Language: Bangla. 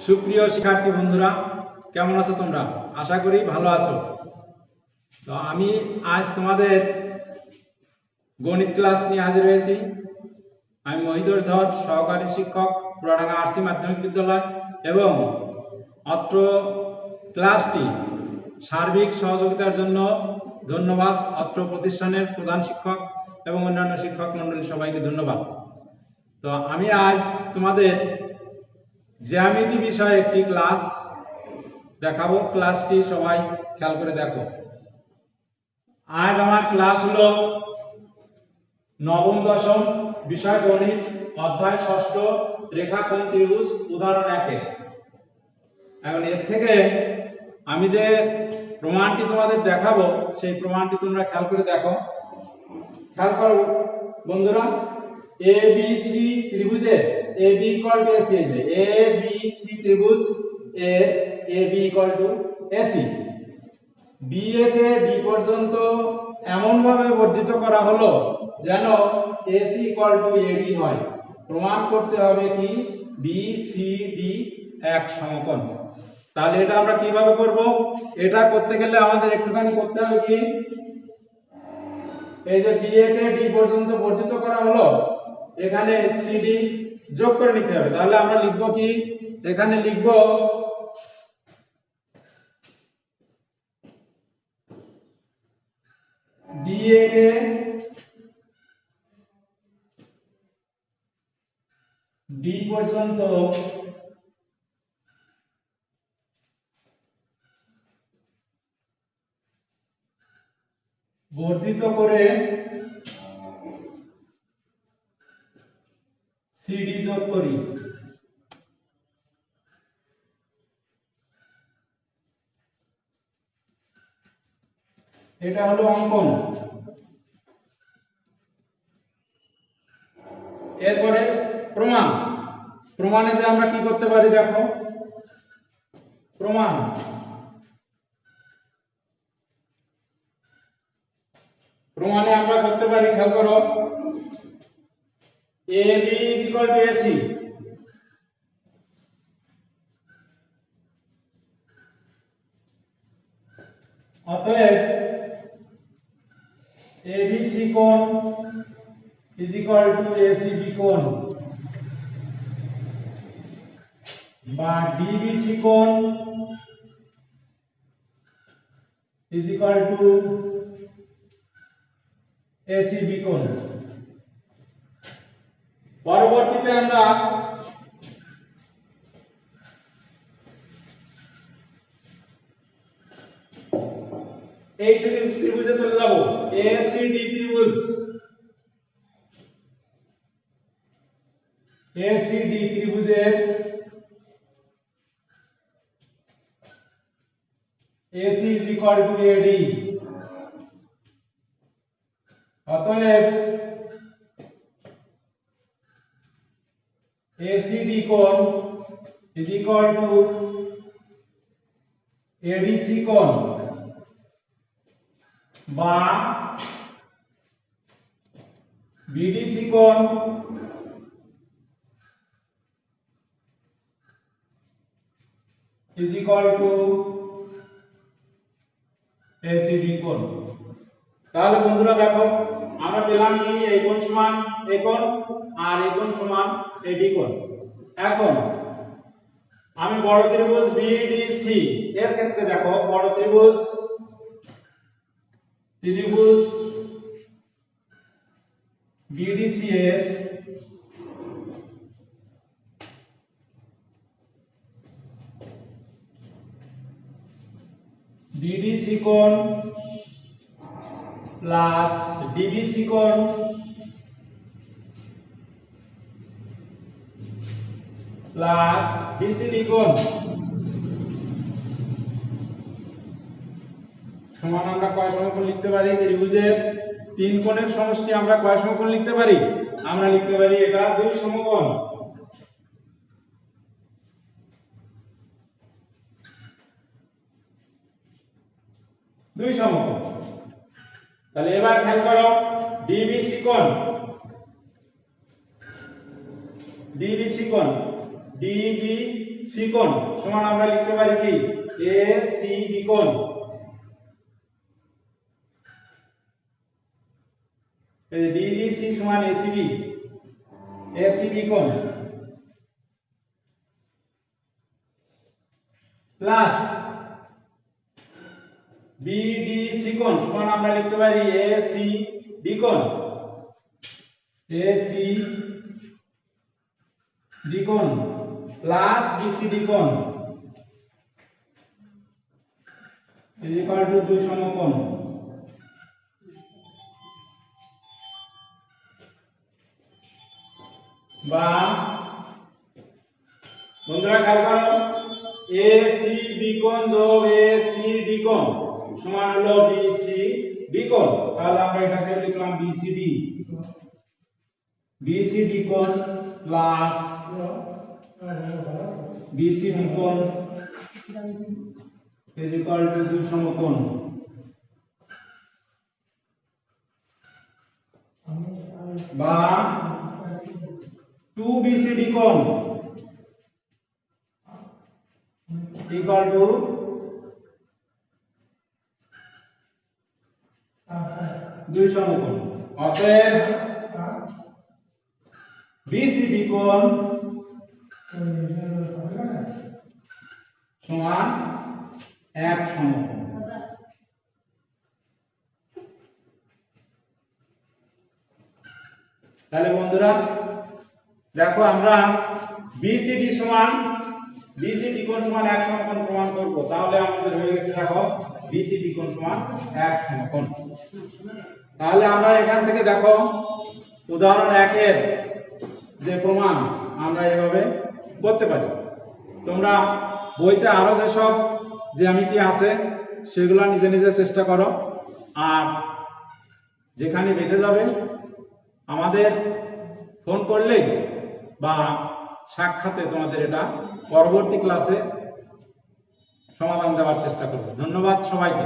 সুপ্রিয় শিক্ষার্থী বন্ধুরা, কেমন আছো তোমরা? আশা করি ভালো আছো। তো আমি আজ তোমাদের গণিত ক্লাস নিয়ে হাজির হয়েছি। আমি মহিতোষ ধর, সহকারী শিক্ষক, পুরাডাঙ্গা আরসি মাধ্যমিক বিদ্যালয়, এবং অত্র ক্লাসটি সার্বিক সহযোগিতার জন্য ধন্যবাদ অত্র প্রতিষ্ঠানের প্রধান শিক্ষক এবং অন্যান্য শিক্ষক মণ্ডলী সবাইকে ধন্যবাদ। তো আমি আজ তোমাদের জ্যামিতি বিষয়ে একটি ক্লাস দেখাবো। ক্লাসটি সবাই খেয়াল করে দেখো। আজ আমার ক্লাস হলো নবম দশম বিষয় গণিত, অধ্যায় ষষ্ঠ, রেখাখণ্ড ত্রিভুজ, উদাহরণ 1। এখন এর থেকে আমি যে প্রমাণটি তোমাদের দেখাবো সেই প্রমাণটি তোমরা খেয়াল করে দেখো। খেয়াল করো বন্ধুরা, এ বি সি ত্রিভুজে A B equal to AC, A B C ত্রিভুজ এর A B equal to AC, B কে ডি পর্যন্ত এমন ভাবে বর্ধিত করা হলো যেন এসি ইকুয়াল টু এডি হয়। প্রমাণ করতে হবে কি বি সি ডি এক সমকোণ। তাহলে এটা আমরা কিভাবে করব? এটা করতে গেলে আমাদের একটুখানি করতে হবে কি, এই যে বি কে ডি পর্যন্ত বর্ধিত করা হলো, এখানে সিডি যোগ করে নিতে হবে। তাহলে আমরা লিখব কি, এখানে লিখব বি কে ডি পর্যন্ত বর্ধিত করে সিডি যোগ করি। এটা হলো অঙ্কন। এরপরে প্রমাণ। প্রমাণে যে আমরা কি করতে পারি দেখো, প্রমাণে আমরা করতে পারি, খেয়াল করো, এ বি ইকুয়াল টু এসি, অতএব এবিসি কোণ ইজ ইকুয়াল টু এসিবি কোণ, বা ডিবিসি কোণ ইজ ইকুয়াল টু এসিবি কোণ। পরবর্তীতে আমরা এই ত্রিভুজে চলে যাব, এসিডি ত্রিভুজ, এসিডি ত্রিভুজের AC is equal to AD, অতএব ACD কোণ is equal to ADC কোণ, বা BDC কোণ is equal to ACD কোণ। তাহলে বন্ধুরা দেখো, আমরা পেলাম কি এই কোণ সমান এই কোণ, আর এই কোণ সমান AD কোণ। এখন আমি বড় ত্রিভুজ BDC এর ক্ষেত্রে দেখো, বড় ত্রিভুজ BDC এর BDC কোণ প্লাস DBC কোণ প্লাস BCD কোণ সমান আমরা কয় সমকোণ লিখতে পারি? ত্রিভুজের তিন কোণের সমষ্টি আমরা কয় সমকোণ লিখতে পারি? আমরা লিখতে পারি এটা দুই সমকোণ। দুই সমকোণ। তাহলে এবার খেয়াল করো, ডিবিসি কোণ, ডিবিসি কোণ, ডিবিসি সি কোণ সমান আমরা লিখতে পারি কি এ সি বি কোণ। এই ডিবিসি সমান এসিবি, এসিবি কোণ প্লাস বিডিসি কোণ সমান আমরা লিখতে পারি এসি ডি কোণ, এসি ডি কোণ প্লাস বিসিডি কোণ ইজ ইকুয়াল টু দুই সমকোণ। বা বন্ধুরা খেয়াল করো এসিবি কোণ যোগ এসিডি কোণ সমান হলো বিসিডি কোণ। তাহলে আমরা এটাকে লিখলাম বিসিডি, বিসিডি কোণ প্লাস বিসিডি কোণ ইজ ইকুয়াল টু দুই সমকোণ। বা 2BCD কোণ ইকুয়াল টু দুই সমকোণ। অতএব BCD কোণ সমান এক সমকোণ। তাহলে বন্ধুরা দেখো আমরা BCD কোণ সমান এক সমকোণ প্রমাণ করব। তাহলে আমাদের হয়ে গেছে দেখো BCD কোণ সমান এক সমকোণ। তাহলে আমরা এখান থেকে দেখো উদাহরণ 1 এর যে প্রমাণ আমরা এভাবে করতে পারি। তোমরা বইতে আরো যেসব জ্যামিতি আছে সেগুলো নিজে নিজে চেষ্টা করো, আর যেখানে বেঁধে যাবে আমাদের ফোন করলেই বা সাক্ষাতে তোমাদের এটা পরবর্তী ক্লাসে সমাধান দেওয়ার চেষ্টা করব। ধন্যবাদ সবাইকে।